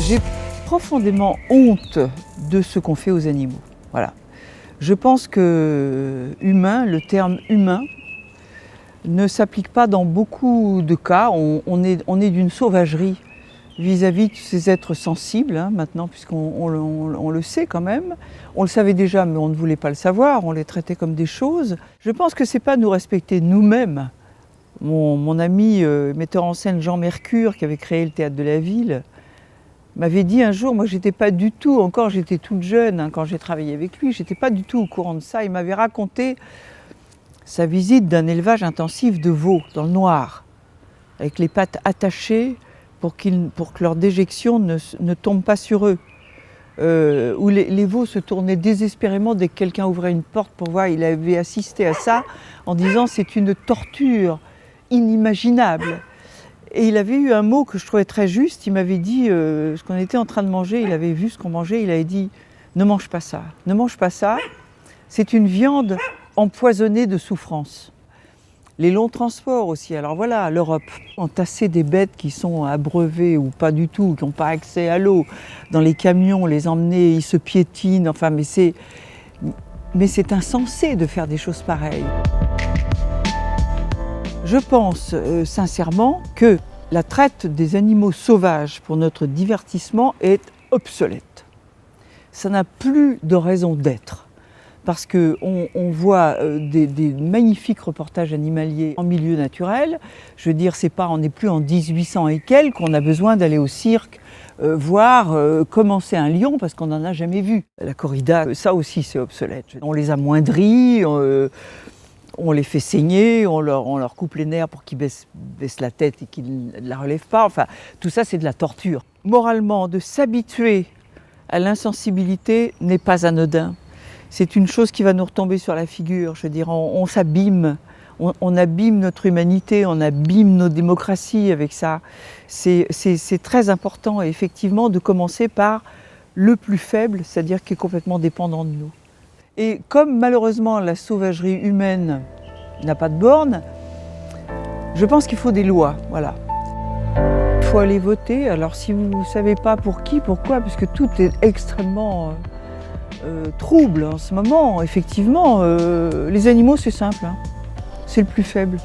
J'ai profondément honte de ce qu'on fait aux animaux. Voilà. Je pense que humain, le terme humain, ne s'applique pas dans beaucoup de cas. On est d'une sauvagerie vis-à-vis de ces êtres sensibles, maintenant, puisqu'on le sait quand même. On le savait déjà, mais on ne voulait pas le savoir, on les traitait comme des choses. Je pense que ce n'est pas nous respecter nous-mêmes. Mon ami metteur en scène Jean Mercure, qui avait créé le Théâtre de la Ville, m'avait dit un jour, moi j'étais pas du tout, encore j'étais toute jeune quand j'ai travaillé avec lui, j'étais pas du tout au courant de ça. Il m'avait raconté sa visite d'un élevage intensif de veaux dans le noir, avec les pattes attachées pour que leur déjection ne tombe pas sur eux. Où les veaux se tournaient désespérément dès que quelqu'un ouvrait une porte pour voir. Il avait assisté à ça en disant c'est une torture inimaginable. Et il avait eu un mot que je trouvais très juste. Il m'avait dit, ce qu'on était en train de manger, il avait vu ce qu'on mangeait, il avait dit ne mange pas ça, ne mange pas ça, c'est une viande empoisonnée de souffrance. Les longs transports aussi, alors voilà, l'Europe, entasser des bêtes qui sont abreuvées ou pas du tout, qui n'ont pas accès à l'eau, dans les camions, les emmener, ils se piétinent, enfin, mais c'est insensé de faire des choses pareilles. Je pense sincèrement que la traite des animaux sauvages pour notre divertissement est obsolète. Ça n'a plus de raison d'être. Parce qu'on voit des magnifiques reportages animaliers en milieu naturel. Je veux dire, on n'est plus en 1800 et quelques qu'on a besoin d'aller au cirque voir commencer un lion parce qu'on n'en a jamais vu. La corrida, ça aussi c'est obsolète. On les amoindrit, on les fait saigner, on leur coupe les nerfs pour qu'ils baissent la tête et qu'ils ne la relèvent pas. Enfin, tout ça c'est de la torture. Moralement, de s'habituer à l'insensibilité n'est pas anodin. C'est une chose qui va nous retomber sur la figure. Je veux dire, on s'abîme, on abîme notre humanité, on abîme nos démocraties avec ça. C'est très important, effectivement, de commencer par le plus faible, c'est-à-dire qui est complètement dépendant de nous. Et comme malheureusement la sauvagerie humaine n'a pas de borne, je pense qu'il faut des lois, voilà. Il faut aller voter. Alors si vous ne savez pas pour qui, pourquoi, parce que tout est extrêmement trouble en ce moment, effectivement, les animaux c'est simple, c'est le plus faible.